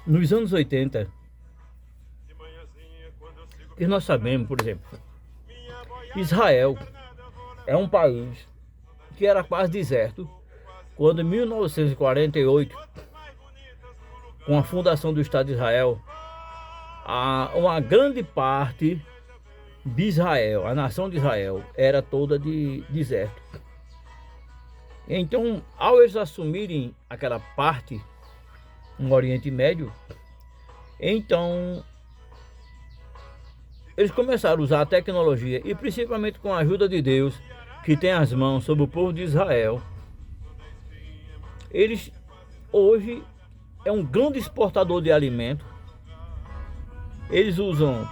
nos anos 80, que nós sabemos, por exemplo, Israel é um país que era quase deserto, quando em 1948, com a fundação do Estado de Israel, uma grande parte de Israel, a nação de Israel, era toda de deserto. Então, ao eles assumirem aquela parte no Oriente Médio, então eles começaram a usar a tecnologia e principalmente com a ajuda de Deus, que tem as mãos sobre o povo de Israel. Eles hoje é um grande exportador de alimento. Eles usam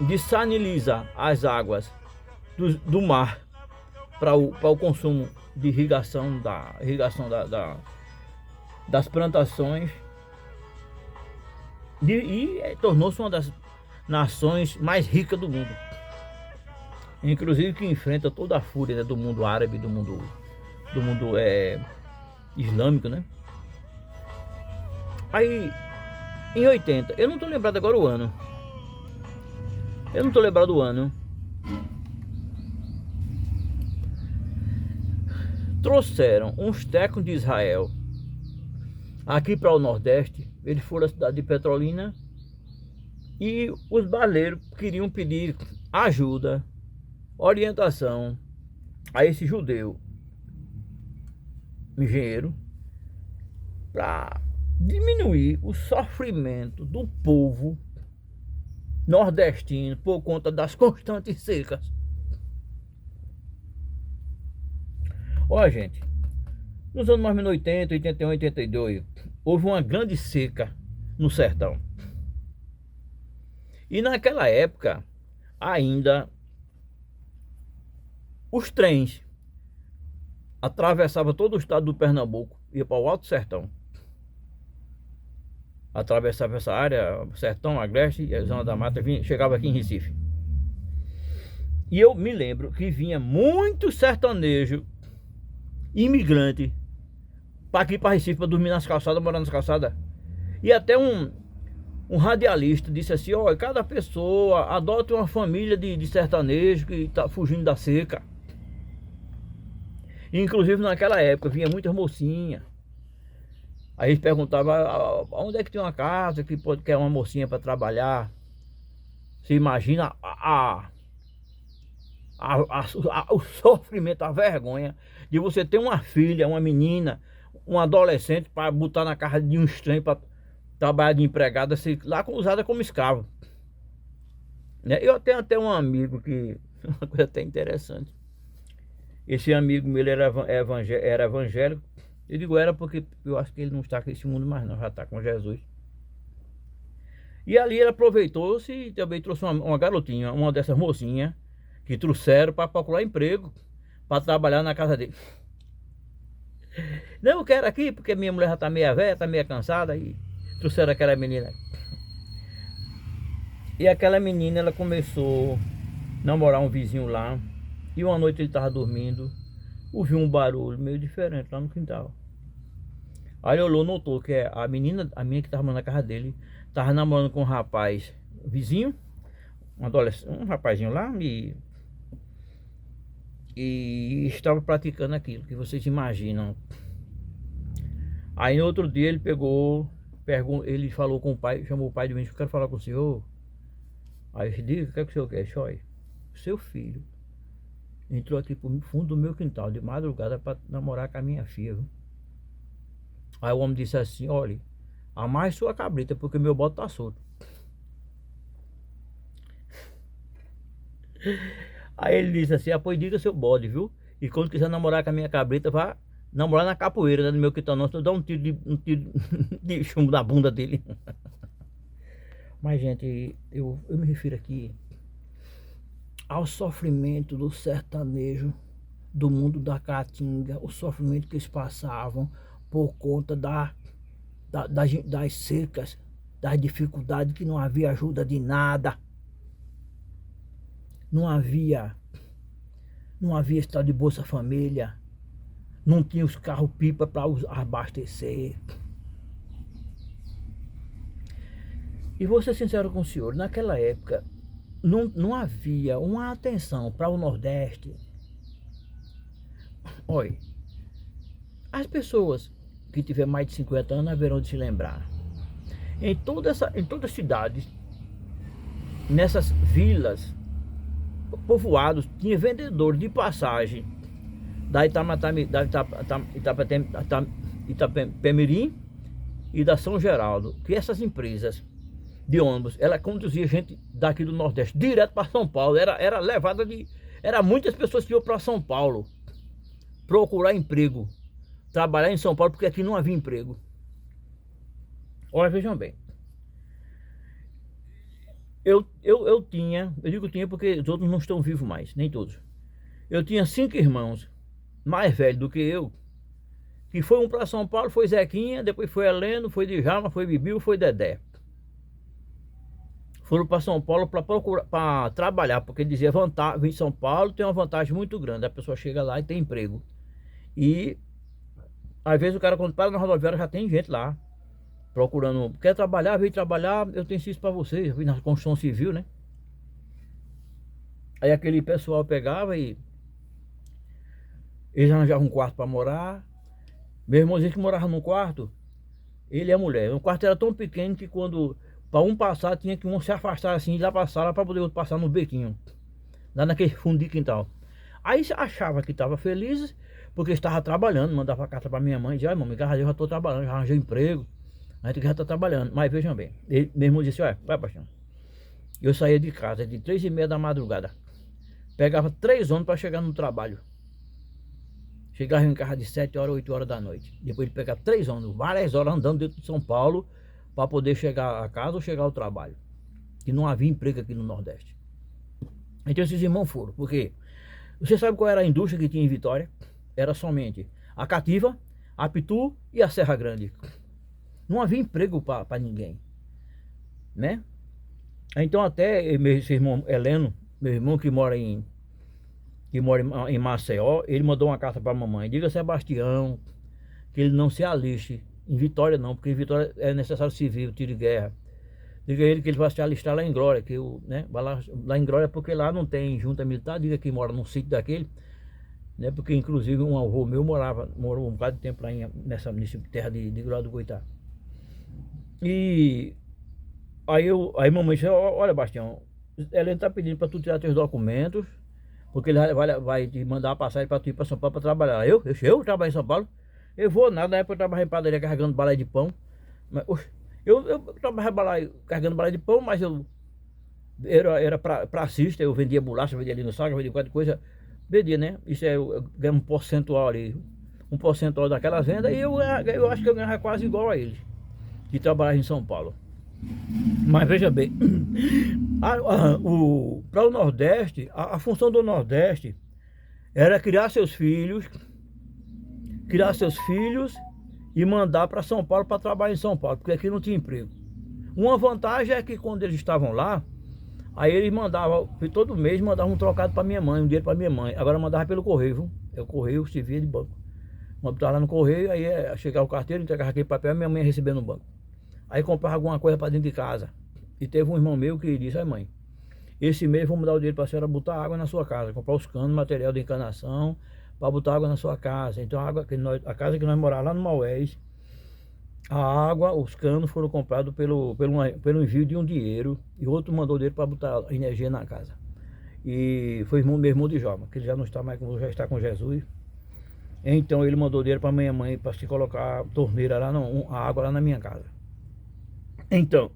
desalinizar as águas do mar para o consumo de irrigação, das plantações, e tornou-se uma das nações mais ricas do mundo, inclusive que enfrenta toda a fúria, né, do mundo árabe, do mundo islâmico, né? Aí em 80, eu não estou lembrado agora o ano, eu não estou lembrado do ano, trouxeram uns técnicos de Israel aqui para o Nordeste. Eles foram à cidade de Petrolina e os baleiros queriam pedir ajuda, orientação a esse judeu engenheiro para diminuir o sofrimento do povo nordestino por conta das constantes secas. Olha, gente, nos anos mais ou menos 80, 81, 82, houve uma grande seca no sertão. E naquela época, ainda, os trens atravessavam todo o estado do Pernambuco, ia para o Alto Sertão. Atravessava essa área, Sertão, Agreste e a Zona da Mata, chegava aqui em Recife. E eu me lembro que vinha muito sertanejo, imigrante, para aqui para Recife, para dormir nas calçadas, morar nas calçadas. E até um radialista disse assim: olha, cada pessoa adote uma família de sertanejo que está fugindo da seca. E, inclusive naquela época vinha muitas mocinhas. Aí eles perguntavam onde é que tem uma casa que pode quer uma mocinha para trabalhar. Você imagina o sofrimento, a vergonha de você ter uma filha, uma menina, um adolescente para botar na casa de um estranho para trabalhar de empregada, ser lá usada como escravo, né? Eu tenho até um amigo que uma coisa até interessante. Esse amigo meu, ele era evangélico. Eu digo era porque eu acho que ele não está com esse mundo mais não, já está com Jesus. E ali ele aproveitou-se e também trouxe uma garotinha, uma dessas mocinhas que trouxeram para procurar emprego, para trabalhar na casa dele. Não, eu quero aqui porque minha mulher já está meia velha, está meia cansada, e trouxeram aquela menina. E aquela menina, ela começou a namorar um vizinho lá. E uma noite ele estava dormindo, ouviu um barulho meio diferente lá no quintal. Aí ele olhou, notou que a menina que estava na casa dele, estava namorando com um rapaz vizinho, um rapazinho lá, e estava praticando aquilo que vocês imaginam. Aí no outro dia ele ele falou com o pai, chamou o pai de mim: eu quero falar com o senhor. Aí eu disse: o que é que o senhor quer? Olha, seu filho entrou aqui pro fundo do meu quintal de madrugada para namorar com a minha filha, viu? Aí o homem disse assim: olha, amarre sua cabrita porque meu bote tá solto. Aí ele disse assim: pois diga seu bode, viu? E quando quiser namorar com a minha cabrita, vá namorar na capoeira, né, no meu quintal, não, senão dá um tiro de chumbo na bunda dele. Mas, gente, eu me refiro aqui ao sofrimento do sertanejo do mundo da caatinga, o sofrimento que eles passavam por conta das secas, das dificuldades, que não havia ajuda de nada, não havia esse tal de Bolsa Família, não tinha os carros pipa para abastecer. E vou ser sincero com o senhor, naquela época não havia uma atenção para o Nordeste. Olha, as pessoas que tiver mais de 50 anos haverão de se lembrar. Em todas as cidades, nessas vilas, povoados, tinha vendedores de passagem da Itapemirim e da São Geraldo, que essas empresas de ônibus, ela conduzia gente daqui do Nordeste direto para São Paulo. Era levada de... Era muitas pessoas que iam para São Paulo procurar emprego, trabalhar em São Paulo, porque aqui não havia emprego. Olha, vejam bem. Eu digo tinha porque os outros não estão vivos mais, nem todos. Eu tinha 5 irmãos mais velhos do que eu, que foi um para São Paulo, foi Zequinha, depois foi Heleno, foi Djalma, foi Bibiu, foi Dedé. Foram para São Paulo para procurar, para trabalhar, porque dizia vantagem, em São Paulo tem uma vantagem muito grande, a pessoa chega lá e tem emprego. E às vezes o cara, quando para na rodoviária, já tem gente lá procurando, quer trabalhar, veio trabalhar, eu tenho isso para você, eu vim na construção civil, né? Aí aquele pessoal pegava e eles arranjavam um quarto para morar. Meu irmãozinho que morava num quarto, ele e a mulher, o quarto era tão pequeno que quando para um passar, tinha que um se afastar assim, lá para a sala, para poder outro passar no bequinho, lá naquele fundo de quintal. Aí achava que estava feliz, porque estava trabalhando, mandava carta para minha mãe, dizia, ai mamãe, eu já estou trabalhando, já arranjei emprego, a gente já está trabalhando. Mas vejam bem, ele mesmo disse, olha, vai paixão, eu saía de casa de 3h30 da madrugada, pegava 3 ônibus para chegar no trabalho, chegava em casa de 7 horas, 8 horas da noite, depois de pegar 3 ônibus, várias horas andando dentro de São Paulo, para poder chegar a casa ou chegar ao trabalho, que não havia emprego aqui no Nordeste. Então esses irmãos foram, porque você sabe qual era a indústria que tinha em Vitória? Era somente a Cativa, a Pitu e a Serra Grande. Não havia emprego para ninguém, né? Então até esse irmão Heleno, meu irmão que mora em Maceió, ele mandou uma carta para a mamãe, diga a Sebastião que ele não se alixe em Vitória não, porque em Vitória é necessário civil, tiro de guerra. Diga a ele que ele vai se alistar lá em Glória, que eu, né, vai lá em Glória, porque lá não tem junta militar. Diga que mora num sítio daquele, né, porque inclusive um avô meu morou um bocado de tempo lá nessa terra de Glória do Goitá. E aí mamãe disse, olha Bastião, ela está pedindo para tu tirar teus documentos, porque ele vai te mandar a passagem para tu ir para São Paulo para trabalhar. Eu trabalho em São Paulo? Eu vou nada, na época eu trabalhava em padaria carregando balai de pão. Mas, eu trabalhava carregando balai de pão, mas eu era pracista, eu vendia bolacha, vendia ali no saco, vendia qualquer coisa, vendia, né? Isso eu ganhava um percentual ali, um percentual daquela venda, e eu acho que eu ganhava quase igual a eles, que trabalhava em São Paulo. Mas veja bem, para o Nordeste, a função do Nordeste era criar seus filhos e mandar para São Paulo para trabalhar em São Paulo, porque aqui não tinha emprego. Uma vantagem é que quando eles estavam lá, aí eles mandavam, todo mês mandavam um trocado para minha mãe, um dinheiro para minha mãe. Agora mandava pelo correio, viu? É o correio servia de banco. Mandava lá no correio, aí chegava o carteiro, entregava aquele papel, minha mãe ia receber no banco. Aí comprava alguma coisa para dentro de casa. E teve um irmão meu que disse, ai mãe, esse mês vamos dar o dinheiro para a senhora botar água na sua casa, comprar os canos, material de encanação, para botar água na sua casa. Então a casa que nós morávamos lá no Maués, a água, os canos foram comprados pelo envio de um dinheiro, e outro mandou dinheiro para botar energia na casa. E foi meu irmão de Djalma, que ele já não está mais, já está com Jesus. Então ele mandou dinheiro para minha mãe para se colocar torneira lá, a água lá na minha casa. Então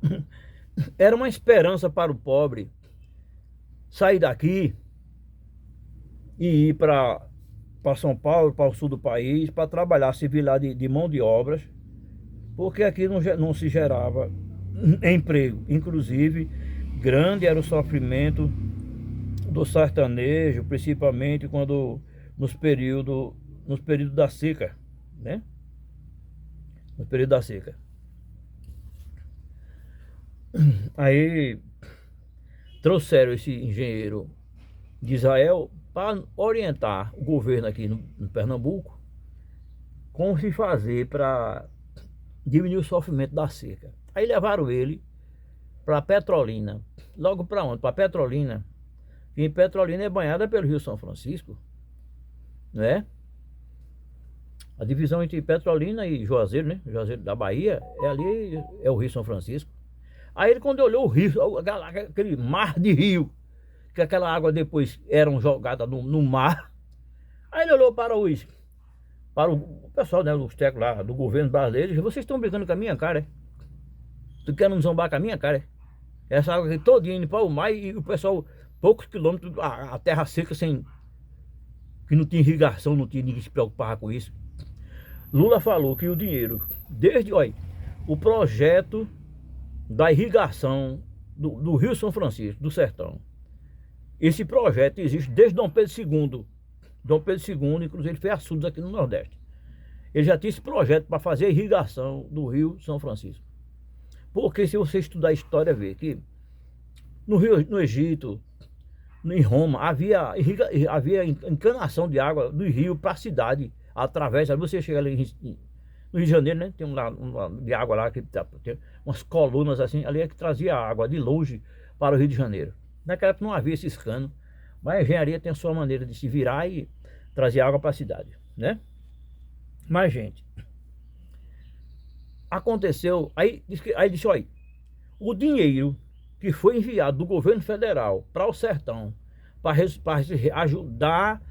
era uma esperança para o pobre sair daqui e ir para São Paulo, para o sul do país, para trabalhar, se virar de mão de obras, porque aqui não se gerava emprego. Inclusive, grande era o sofrimento do sertanejo, principalmente quando nos períodos da seca, né? No período da seca. Aí trouxeram esse engenheiro de Israel para orientar o governo aqui no Pernambuco como se fazer para diminuir o sofrimento da seca. Aí levaram ele para Petrolina. Logo para onde? Para Petrolina. E Petrolina é banhada pelo Rio São Francisco, né? A divisão entre Petrolina e Juazeiro, né? Juazeiro da Bahia, é ali, é o Rio São Francisco. Aí ele, quando olhou o rio, aquele mar de rio, que aquela água depois eram jogadas no mar, aí ele olhou para o pessoal, né, os técnicos lá do governo brasileiro, e disse: vocês estão brincando com a minha cara, é? Tu quer nos zombar com a minha cara, é? Essa água aqui todinha indo para o mar e o pessoal, poucos quilômetros, a terra seca, sem que não tinha irrigação, não tinha ninguém se preocupar com isso. Lula falou que o dinheiro, desde, olha, o projeto da irrigação do Rio São Francisco, do Sertão, esse projeto existe desde Dom Pedro II. Dom Pedro II, inclusive, ele fez assuntos aqui no Nordeste. Ele já tinha esse projeto para fazer a irrigação do Rio São Francisco. Porque se você estudar a história, vê que no Egito, em Roma, havia encanação de água do rio para a cidade, através, aí você chega ali no Rio de Janeiro, né? Tem de água lá, que tem umas colunas assim, ali é que trazia água de longe para o Rio de Janeiro. Naquela época não havia esses canos, mas a engenharia tem a sua maneira de se virar e trazer água para a cidade, né? Mas, gente, aconteceu, aí disse, olha, o dinheiro que foi enviado do governo federal para o sertão, para ajudar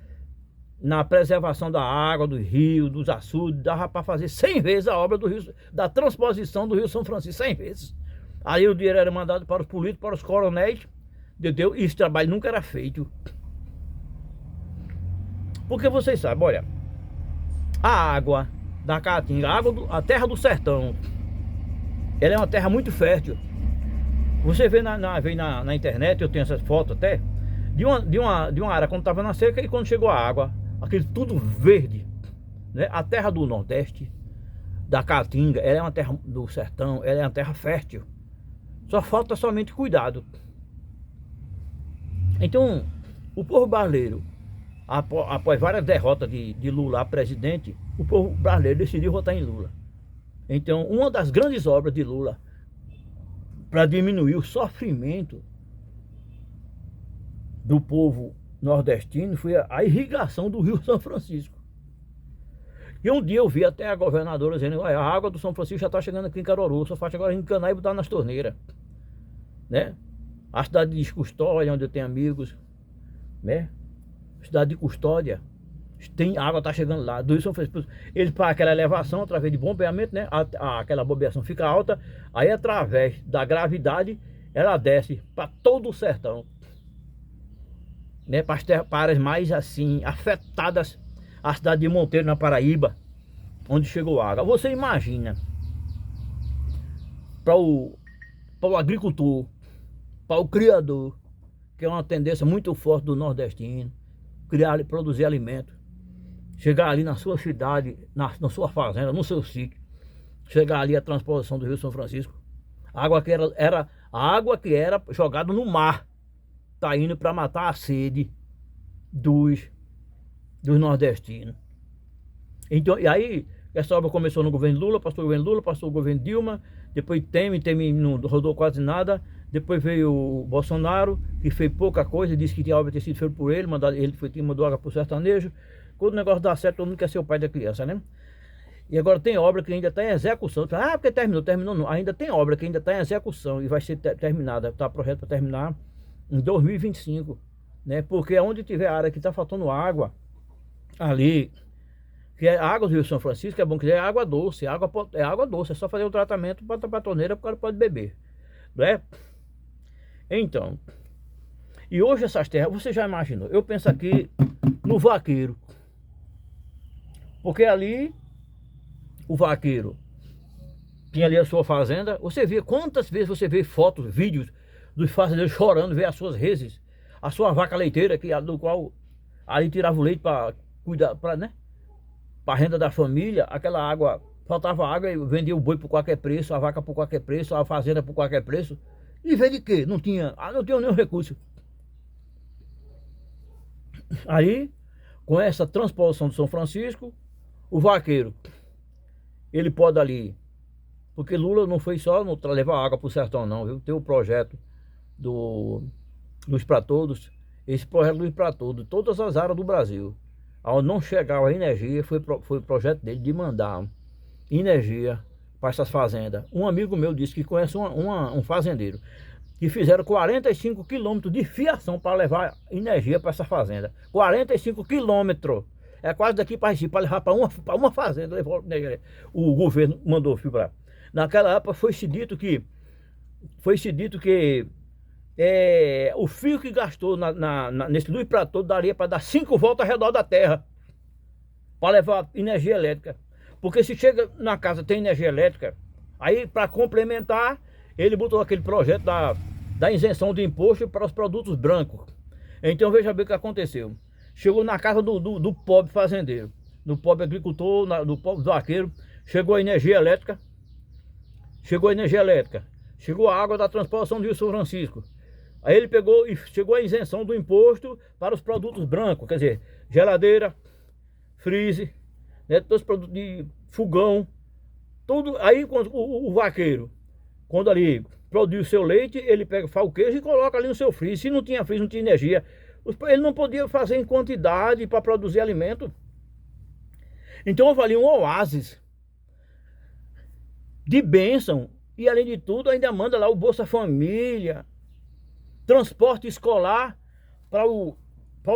na preservação da água, do rio, dos açudes, dava para fazer 100 vezes a obra do rio, da transposição do Rio São Francisco, 100 vezes. Aí o dinheiro era mandado para os políticos, para os coronéis, entendeu? E esse trabalho nunca era feito. Porque vocês sabem, olha, a água da Caatinga, a terra do sertão, ela é uma terra muito fértil. Você vê na internet, eu tenho essas fotos até, de uma área quando estava na seca e quando chegou a água, aquele tudo verde, né? A terra do Nordeste, da Caatinga, ela é uma terra do sertão, ela é uma terra fértil. Só falta somente cuidado. Então, o povo brasileiro, após várias derrotas de Lula a presidente, o povo brasileiro decidiu votar em Lula. Então, uma das grandes obras de Lula para diminuir o sofrimento do povo nordestino foi a irrigação do Rio São Francisco. E um dia eu vi até a governadora dizendo: a água do São Francisco já está chegando aqui em Caruaru, só faz agora encanar e botar nas torneiras, né? A cidade de Custódia, onde eu tenho amigos, né? Cidade de Custódia, tem água, tá chegando lá. Do Rio São Francisco, ele para aquela elevação, através de bombeamento, né? Aquela bombeação fica alta, aí através da gravidade, ela desce para todo o sertão, né? Para áreas mais assim, afetadas, a cidade de Monteiro, na Paraíba, onde chegou água. Você imagina, para o agricultor, para o criador, que é uma tendência muito forte do nordestino, criar e produzir alimento, chegar ali na sua cidade, na sua fazenda, no seu sítio, chegar ali a transposição do Rio São Francisco, a água que era a água que era jogada no mar, tá indo para matar a sede dos nordestinos. Então, e aí essa obra começou no governo Lula, passou o governo Lula, passou o governo Dilma, depois Temer não rodou quase nada. Depois veio o Bolsonaro, que fez pouca coisa, disse que a obra tinha sido feita por ele, mandou água para o sertanejo. Quando o negócio dá certo, todo mundo quer ser o pai da criança, né? E agora tem obra que ainda está em execução. Porque terminou não. Ainda tem obra que ainda está em execução e vai ser terminada, está projeto para terminar em 2025, né? Porque onde tiver área que está faltando água, ali, que é a água do Rio São Francisco, é bom que é água doce, é água doce, é só fazer o tratamento para a torneira, para o cara pode beber, né? Então, e hoje essas terras, você já imaginou? Eu penso aqui no vaqueiro, porque ali o vaqueiro tinha ali a sua fazenda. Você vê quantas vezes você vê fotos, vídeos dos fazendeiros chorando, ver as suas reses, a sua vaca leiteira, do qual ali tirava o leite para cuidar, né? Para a renda da família. Aquela água, faltava água e vendia o boi por qualquer preço, a vaca por qualquer preço, a fazenda por qualquer preço. E vê de quê? Não tinha nenhum recurso. Aí, com essa transposição do São Francisco, o vaqueiro, ele pode ali Porque Lula não foi só levar água para o sertão não, viu? Tem o projeto do Luz para Todos, esse projeto Luz para Todos, todas as áreas do Brasil, ao não chegar a energia, foi o projeto dele de mandar energia para essas fazendas. Um amigo meu disse que conhece um fazendeiro que fizeram 45 quilômetros de fiação para levar energia para essa fazenda. 45 quilômetros. É quase daqui para Recife, para levar para uma fazenda. Levou, o governo mandou fio para. Naquela época foi-se dito que o fio que gastou nesse Luz para Todos daria para dar 5 voltas ao redor da Terra para levar energia elétrica. Porque se chega na casa tem energia elétrica, aí para complementar, ele botou aquele projeto da isenção de imposto para os produtos brancos. Então veja bem o que aconteceu. Chegou na casa do pobre fazendeiro, do pobre agricultor, do pobre vaqueiro, chegou a energia elétrica, chegou a água da transposição do Rio São Francisco. Aí ele pegou e chegou a isenção do imposto para os produtos brancos, quer dizer, geladeira, freezer, né, todos os produtos de fogão, tudo. Aí quando o vaqueiro, quando ali produz o seu leite, ele faz o queijo e coloca ali no seu freezer. Se não tinha freezer, não tinha energia, ele não podia fazer em quantidade para produzir alimento. Então houve ali um oásis de bênção. E além de tudo ainda manda lá o Bolsa Família, transporte escolar para o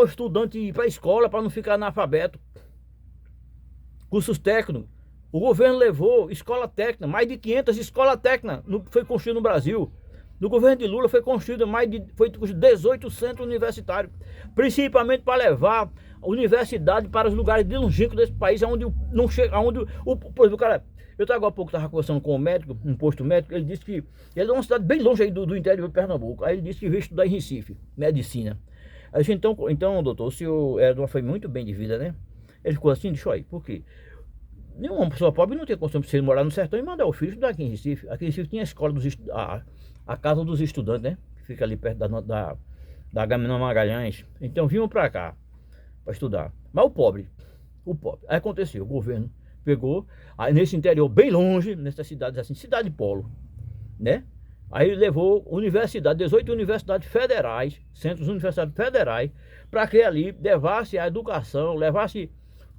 estudante ir para a escola, para não ficar analfabeto. Cursos técnicos. O governo levou escola técnica, mais de 500 escolas técnicas foi construído no Brasil. No governo de Lula foi construído foi construído 18 centros universitários, principalmente para levar a universidade para os lugares de longínquos desse país, onde não chega, onde por exemplo, o cara, eu agora há pouco estava conversando com um médico, um posto médico, ele disse que ele é uma cidade bem longe aí do interior de Pernambuco. Aí ele disse que veio estudar em Recife, medicina. Aí eu disse, então, doutor, o senhor era de uma família muito bem de vida, né? Ele ficou assim, deixa aí, por quê? Nenhuma pessoa pobre não tem condição de você morar no sertão e mandar o filho estudar aqui em Recife. Aqui em Recife tinha a escola a casa dos estudantes, né? Que fica ali perto da Gaminão Magalhães. Então vinham para cá para estudar. Mas o pobre. Aí aconteceu, o governo pegou, aí nesse interior bem longe, nessas cidades assim, cidade polo, né? Aí levou 18 universidades federais, centros universitários federais, para que ali levasse a educação, levasse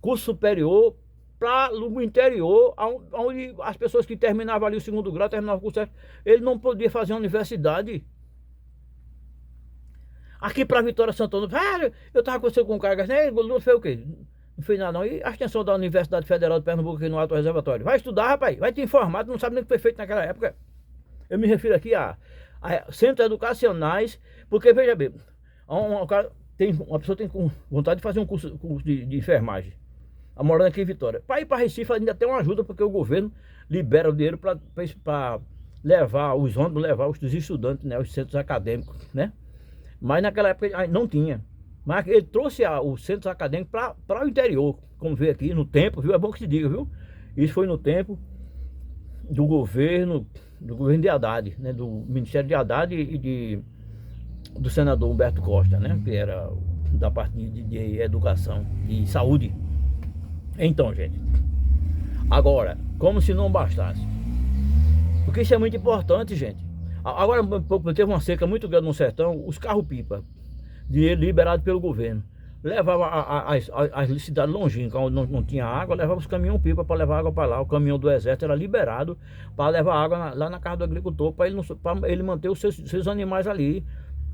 curso superior para o interior, onde as pessoas que terminavam ali o segundo grau, terminavam o curso, ele não podia fazer uma universidade. Aqui para Vitória Santana, eu estava conversando com um cara, Lula fez o quê? Não fez nada não. E a extensão da Universidade Federal de Pernambuco aqui no Alto Reservatório? Vai estudar, rapaz, vai te informar, tu não sabe nem o que foi feito naquela época. Eu me refiro aqui a centros educacionais, porque veja bem, uma pessoa tem vontade de fazer um curso de enfermagem, morando aqui em Vitória. Para ir para Recife ainda tem uma ajuda, porque o governo libera o dinheiro para levar os ônibus, levar os estudantes, né, os centros acadêmicos, né? Mas naquela época não tinha. Mas ele trouxe os centros acadêmicos para o interior, como veio aqui no tempo, viu? É bom que se diga, viu? Isso foi no tempo do governo de Haddad, né? Do Ministério de Haddad e do senador Humberto Costa, né? Que era da parte de educação e saúde. Então, gente, agora, como se não bastasse, porque isso é muito importante, gente. Agora, teve uma seca muito grande no sertão, os carros-pipa, dinheiro liberado pelo governo, levava as cidades longínquas, onde não tinha água, levava os caminhão-pipa para levar água para lá. O caminhão do exército era liberado para levar água lá na casa do agricultor, para ele manter os seus animais ali,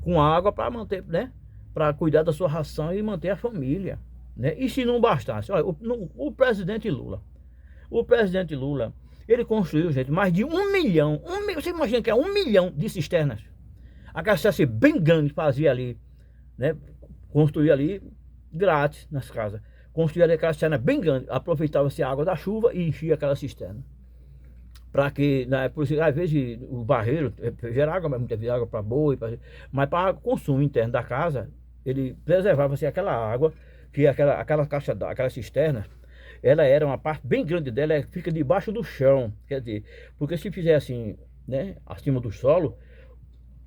com água para manter, né? Para cuidar da sua ração e manter a família, né? E se não bastasse, olha, o presidente Lula, ele construiu, gente, mais de 1 milhão, você imagina que é 1 milhão de cisternas. A cisterna bem grande fazia ali, né? Construía ali grátis nas casas. Construía ali aquela cisterna bem grande, aproveitava-se a água da chuva e enchia aquela cisterna. Para que, né, por isso, às vezes, o barreiro gera água, mas muitas vezes água para boi, mas para o consumo interno da casa, ele preservava-se aquela água, que aquela caixa, aquela cisterna, ela era uma parte bem grande dela, fica debaixo do chão, quer dizer, porque se fizer assim, né, acima do solo,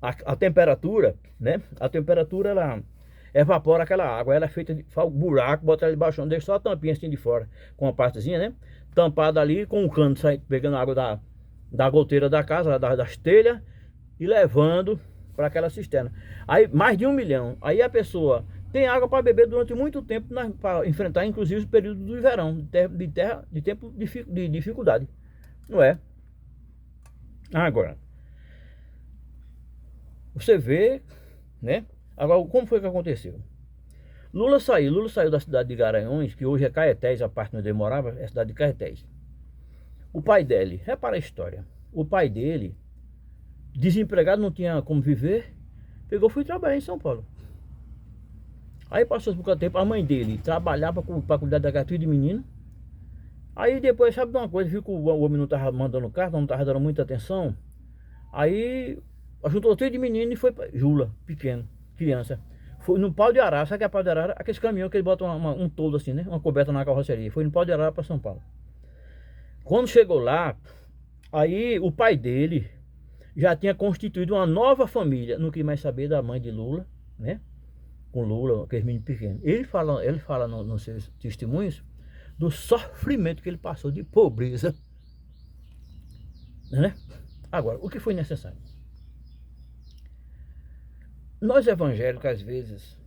a temperatura, né, ela evapora aquela água, ela é feita de buraco, bota ela debaixo, deixa só a tampinha assim de fora, com a partezinha, né, tampada ali, com o cano pegando água da goteira da casa, das telhas, e levando para aquela cisterna. Aí mais de 1 milhão. Aí a pessoa tem água para beber durante muito tempo, para enfrentar inclusive o período do verão, de tempo de dificuldade. Não é? Agora, você vê, né? Agora, como foi que aconteceu? Lula saiu da cidade de Garanhuns, que hoje é Caetés, a parte onde ele morava, é a cidade de Caetés. O pai dele, repara a história, o pai dele, desempregado, não tinha como viver, pegou e foi trabalhar em São Paulo. Aí passou um pouco de tempo, a mãe dele trabalhava para cuidar da gatinha de menino. Aí depois, sabe de uma coisa, viu que o homem não estava mandando carta, não estava dando muita atenção. Aí juntou tudo de menino e foi para Jula, pequeno, criança. Foi no pau de arara, sabe que é pau de arara? Aqueles caminhões que eles botam um toldo assim, né? Uma coberta na carroceria. Foi no pau de arara para São Paulo. Quando chegou lá, aí o pai dele já tinha constituído uma nova família. Não quis mais saber da mãe de Lula, né? Com Lula, aquele menino pequeno. Ele fala nos seus testemunhos do sofrimento que ele passou de pobreza, né? Agora, o que foi necessário? Nós evangélicos, às vezes,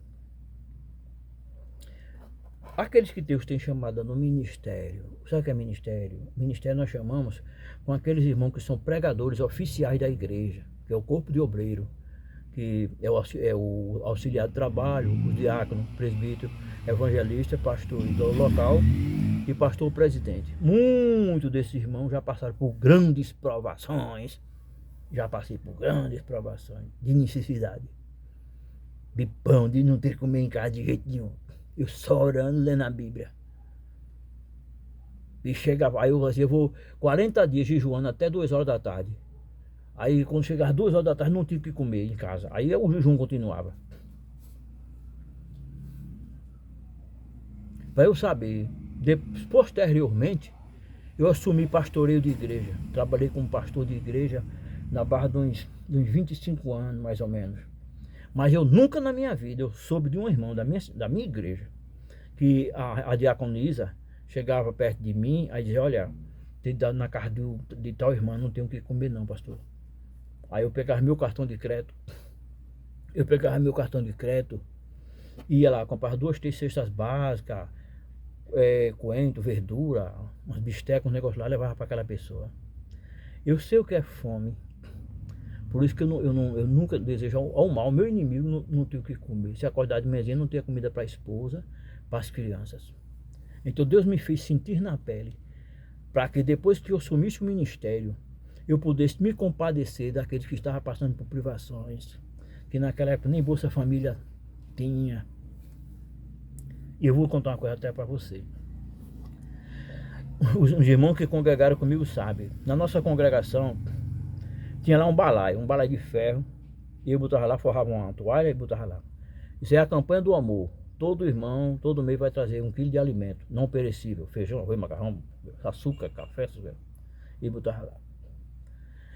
aqueles que Deus tem chamado no ministério, sabe o que é ministério? Ministério nós chamamos com aqueles irmãos que são pregadores oficiais da igreja, que é o corpo de obreiro, que é o auxiliar de trabalho, o diácono, presbítero, evangelista, pastor do local e pastor presidente. Muitos desses irmãos já passaram por grandes provações, já passei por grandes provações de necessidade, de pão, de não ter que comer em casa de jeito nenhum. Eu só orando, lendo a Bíblia. E chegava, aí eu vou 40 dias jejuando até 2 horas da tarde. Aí quando chegava 2 horas da tarde não tive que comer em casa. Aí o jejum continuava. Para eu saber, posteriormente, eu assumi pastoreio de igreja. Trabalhei como pastor de igreja na barra de uns 25 anos, mais ou menos. Mas eu nunca na minha vida, eu soube de um irmão da minha igreja, que a diaconisa chegava perto de mim, aí dizia, olha, na casa de tal irmã não tenho o que comer não, pastor. Aí eu pegava meu cartão de crédito, ia lá, comprava 2, 3 cestas básicas, coentro, verdura, umas bistecas, um negócio lá, levava para aquela pessoa. Eu sei o que é fome. Por isso que eu nunca desejo ao mal, meu inimigo não tem o que comer. Se acordar de manhã, não tem comida para a esposa, para as crianças. Então Deus me fez sentir na pele, para que depois que eu assumisse o ministério, eu pudesse me compadecer daqueles que estavam passando por privações, que naquela época nem Bolsa Família tinha. E eu vou contar uma coisa até para você. Os irmãos que congregaram comigo sabem, na nossa congregação, tinha lá um balaio de ferro, e eu botava lá, forrava uma toalha e botava lá. Isso é a campanha do amor. Todo irmão, todo mês vai trazer 1 quilo de alimento, não perecível, feijão, arroz, macarrão, açúcar, café, e botava lá.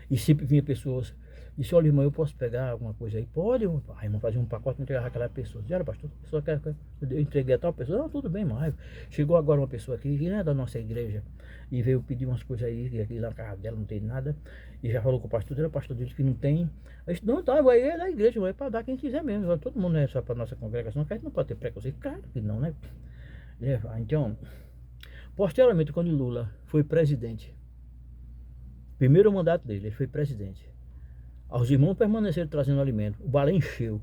E sempre vinha pessoas, disse, olha irmão, eu posso pegar alguma coisa aí? Pode, a irmã fazia um pacote e entregava aquela pessoa. Disse, olha pastor, a pessoa quer, eu entreguei a tal pessoa, não, tudo bem, mas chegou agora uma pessoa aqui, que não é da nossa igreja, e veio pedir umas coisas aí, que aqui na casa dela não tem nada, e já falou com o pastor disse que não tem. Eu disse, não, tá, vai é da igreja, é para dar quem quiser mesmo, todo mundo não é só para nossa congregação, que a gente não pode ter preconceito, claro que não, né? Então, posteriormente, quando Lula foi presidente, primeiro mandato dele, ele foi presidente, os irmãos permaneceram trazendo alimento, o balé encheu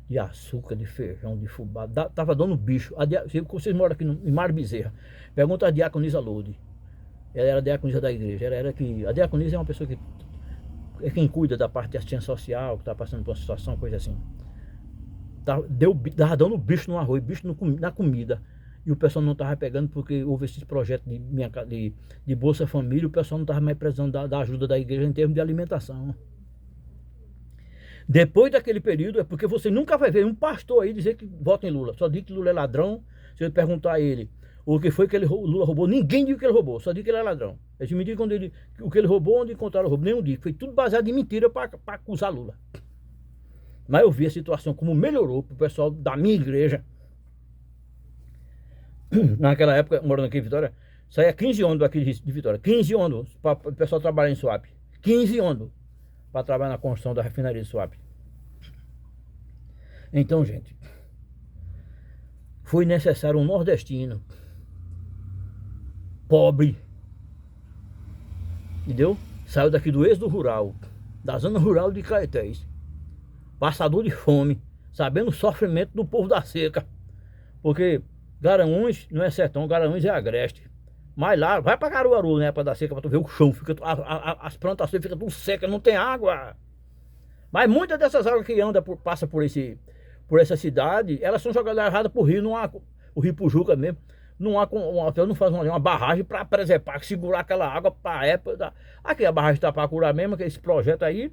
de açúcar, de feijão, de fubá, tava dando bicho. Vocês moram aqui em Mário Bezerra, pergunta a diaconisa Lode, ela era a diaconisa da igreja, a diaconisa é uma pessoa que é quem cuida da parte de assistência social, que está passando por uma situação, coisa assim. Tava dando bicho no arroz, bicho na comida, e o pessoal não estava pegando porque houve esse projeto de Bolsa Família, o pessoal não estava mais precisando da ajuda da igreja em termos de alimentação. Depois daquele período, é porque você nunca vai ver um pastor aí dizer que vota em Lula. Só diz que Lula é ladrão. Se eu perguntar a ele o que foi que Lula roubou, ninguém diz que ele roubou, só diz que ele é ladrão. Eles me dizem o que ele roubou, onde encontraram o roubo, nenhum diz. Foi tudo baseado em mentira para acusar Lula. Mas eu vi a situação como melhorou para o pessoal da minha igreja. Naquela época, morando aqui em Vitória, saía 15 ônibus aqui de Vitória, 15 ônibus para o pessoal trabalhar em Suape. 15 anos para trabalhar na construção da refinaria de Suape. Então, gente, foi necessário um nordestino pobre, entendeu? Saiu daqui do êxodo rural, da zona rural de Caetés, passador de fome, sabendo o sofrimento do povo da seca, porque Garanhuns não é sertão, Garanhuns é agreste. Mas lá, vai pra Caruaru, né, pra dar seca, pra tu ver o chão, fica, as plantações ficam tudo secas, não tem água. Mas muitas dessas águas que passa por essa cidade, elas são jogadas erradas pro rio, não há, o rio Pujuca mesmo, não há, não faz uma barragem para preservar, segurar aquela água para época. Aqui a barragem de Itapacurá mesmo, que esse projeto aí,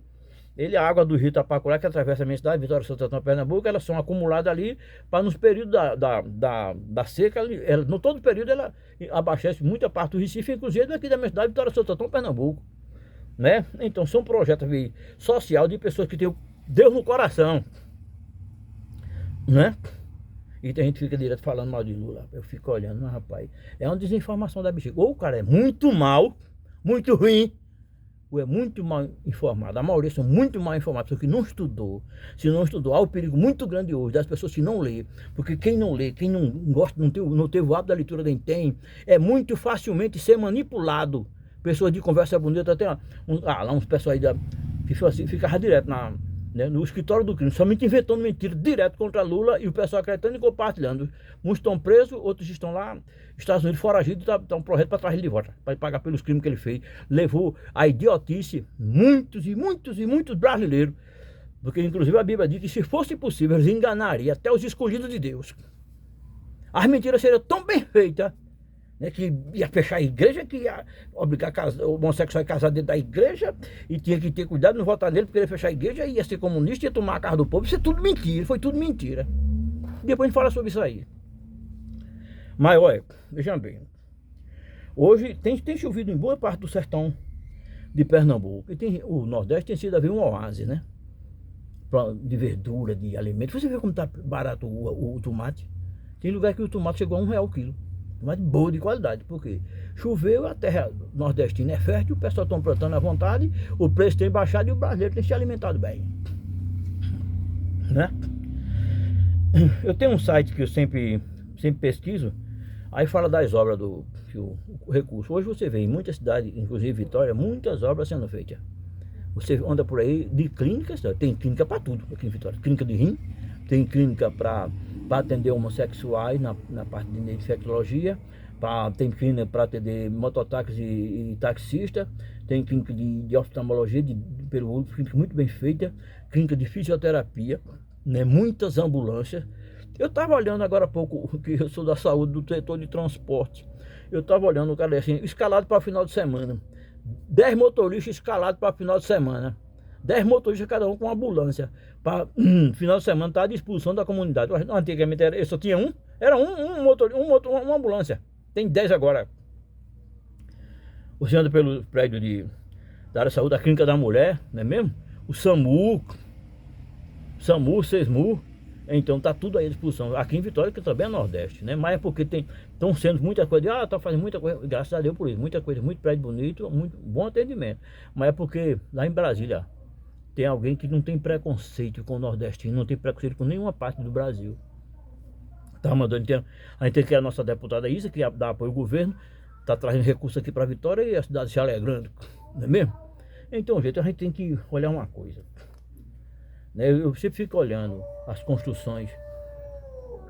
a água do rio Itapacurá, que atravessa a minha cidade, Vitória, Santo Antônio, Pernambuco, elas são acumuladas ali, para nos períodos da seca, no todo período ela abastece muita parte do Recife, inclusive daqui da minha cidade, Vitória, Santo Antônio, Pernambuco, né? Então são projetos social de pessoas que têm Deus no coração, né? E a gente fica direto falando mal de Lula. Eu fico olhando, mas rapaz, é uma desinformação da bexiga. Ou o cara é muito mal, muito ruim, ou é muito mal informado. A maioria são muito mal informados, pessoas que não estudou. Se não estudou, há um perigo muito grande hoje das pessoas que não lê. Porque quem não lê, quem não gosta, não teve o hábito da leitura, nem tem, é muito facilmente ser manipulado. Pessoas de conversa bonita, até lá uns pessoal aí que ficava direto no escritório do crime, somente inventando mentira direto contra Lula, e o pessoal acreditando e compartilhando. Uns estão presos, outros estão lá, Estados Unidos foragidos, tá um projeto para trazer ele de volta, para pagar pelos crimes que ele fez. Levou a idiotice muitos e muitos e muitos brasileiros, porque inclusive a Bíblia diz que se fosse possível, eles enganariam até os escolhidos de Deus. As mentiras seriam tão bem feitas, né, que ia fechar a igreja, que ia obrigar o homossexual a casar dentro da igreja, e tinha que ter cuidado, não votar nele, porque ele ia fechar a igreja, ia ser comunista, ia tomar a casa do povo. Isso é tudo mentira, foi tudo mentira. Depois a gente fala sobre isso aí. Mas olha, veja bem, hoje tem chovido em boa parte do sertão de Pernambuco, e o Nordeste tem sido um oásis, né, de verdura, de alimento. Você vê como está barato o tomate. Tem lugar que o tomate chegou a R$1 o quilo. Mas boa de qualidade, porque choveu, a terra nordestina é fértil, o pessoal está plantando à vontade, o preço tem baixado e o brasileiro tem se alimentado bem, né? Eu tenho um site que eu sempre pesquiso, aí fala das obras o recurso. Hoje você vê em muitas cidades, inclusive Vitória, muitas obras sendo feitas. Você anda por aí de clínicas, tem clínica para tudo aqui em Vitória, clínica de rim, tem clínica para atender homossexuais na parte de infectologia, tem clínica para atender mototáxi e taxista, tem clínica de oftalmologia, pelo olho, clínica muito bem feita, clínica de fisioterapia, né, muitas ambulâncias. Eu estava olhando agora há pouco, que eu sou da saúde, do setor de transporte, eu estava olhando o cara assim, escalado para o final de semana, 10 motoristas escalados para o final de semana. 10 motoristas, cada um com uma ambulância. Para final de semana está à disposição da comunidade. Antigamente eu só tinha um, era uma ambulância. Tem 10 agora. Você anda pelo prédio da área de saúde, da Clínica da Mulher, não é mesmo? O SAMU, SESMU. Então está tudo aí à disposição. Aqui em Vitória, que também é Nordeste, né? Mas é porque estão sendo muita coisa. Está fazendo muita coisa, graças a Deus por isso. Muita coisa, muito prédio bonito, muito bom atendimento. Mas é porque lá em Brasília tem alguém que não tem preconceito com o nordestino, não tem preconceito com nenhuma parte do Brasil. Tá mandando, a gente tem que a nossa deputada Isa, que dá apoio ao governo, tá trazendo recursos aqui para Vitória e a cidade se alegrando, não é mesmo? Então, gente, a gente tem que olhar uma coisa, né? Eu sempre fico olhando as construções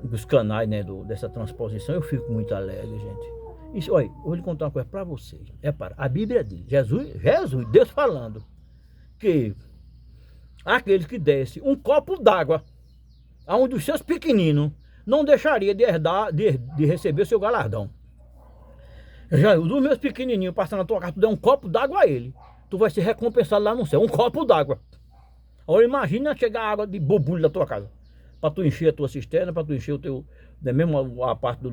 dos canais, né, dessa transposição, eu fico muito alegre, gente. Isso, olha, eu vou lhe contar uma coisa para vocês. A Bíblia diz, Jesus, Deus falando, que aqueles que dessem um copo d'água a um dos seus pequeninos não deixaria de receber seu galardão. Um dos meus pequenininhos passando na tua casa, tu der um copo d'água a ele, tu vai ser recompensado lá no céu, um copo d'água. Agora imagina chegar água de bobulho da tua casa, para tu encher a tua cisterna, para tu encher o teu, né, mesmo a parte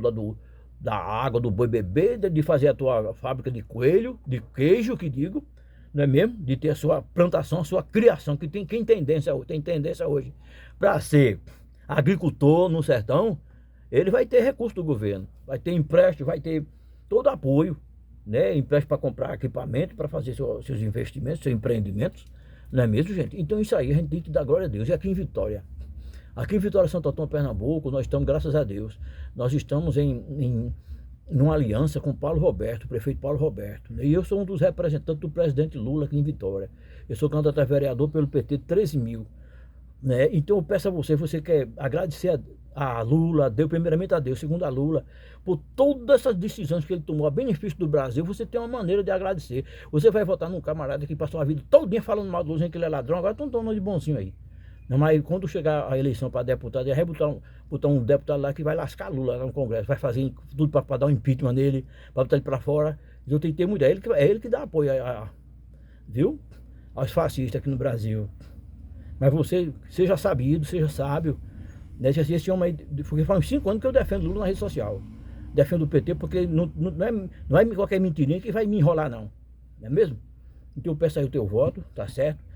da água do boi bebê, de fazer a tua fábrica de coelho, de queijo, que digo, não é mesmo? De ter a sua plantação, a sua criação, que tem tendência hoje para ser agricultor no sertão. Ele vai ter recurso do governo, vai ter empréstimo, vai ter todo apoio, né? Empréstimo para comprar equipamento, para fazer seus investimentos, seus empreendimentos. Não é mesmo, gente? Então isso aí a gente tem que dar glória a Deus. E aqui em Vitória. Aqui em Vitória, Santo Antônio, Pernambuco, nós estamos, graças a Deus, nós estamos numa aliança com Paulo Roberto, o prefeito Paulo Roberto. E eu sou um dos representantes do presidente Lula aqui em Vitória. Eu sou candidato a vereador pelo PT 13.000. Né? Então eu peço a você quer agradecer a Lula, a Deus, primeiramente a Deus, segundo a Lula, por todas essas decisões que ele tomou a benefício do Brasil, você tem uma maneira de agradecer. Você vai votar num camarada que passou a vida todinha falando mal do Lula, que ele é ladrão, agora estão tomando de bonzinho aí. Não, mas quando chegar a eleição para deputado, vai botar um deputado lá que vai lascar Lula lá no Congresso, vai fazer tudo para dar um impeachment nele, para botar ele para fora. Eu tenho que ter muito, é ele que dá apoio viu? Aos fascistas aqui no Brasil. Mas você seja sabido, seja sábio. Né? Esse homem aí, porque faz uns 5 anos que eu defendo Lula na rede social. Defendo o PT porque não é qualquer mentirinha que vai me enrolar, não. Não é mesmo? Então eu peço aí o teu voto, tá certo?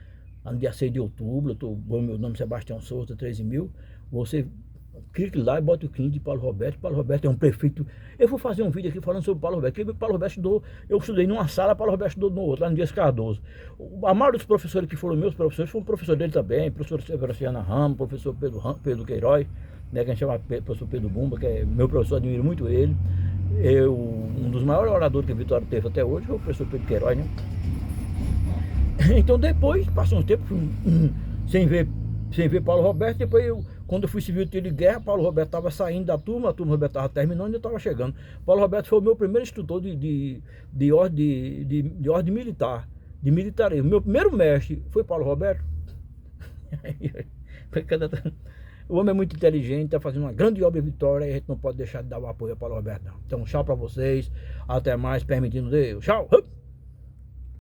No dia 6 de outubro, meu nome é Sebastião Souza, 13.000. Você clique lá e bota o clique de Paulo Roberto. Paulo Roberto é um prefeito. Eu vou fazer um vídeo aqui falando sobre Paulo Roberto. Porque Paulo Roberto estudou, eu estudei numa sala, Paulo Roberto estudou no outro, lá no Dias Cardoso. A maioria dos professores que foram meus professores foram professor dele também, professor Sebastiana Ramos, professor Pedro Queiroz, né, que a gente chama professor Pedro Bumba, que é meu professor, admiro muito ele. Um dos maiores oradores que a Vitória teve até hoje foi o professor Pedro Queiroz, né? Então depois, passou um tempo sem ver Paulo Roberto. Depois, quando eu fui civil de guerra, Paulo Roberto estava saindo da turma, a turma Roberto estava terminando e eu estava chegando. Paulo Roberto foi o meu primeiro instrutor de ordem militar, de militarismo. Meu primeiro mestre foi Paulo Roberto. O homem é muito inteligente, está fazendo uma grande obra em Vitória e a gente não pode deixar de dar o apoio a Paulo Roberto, não. Então, tchau para vocês, até mais, permitindo Deus. Tchau!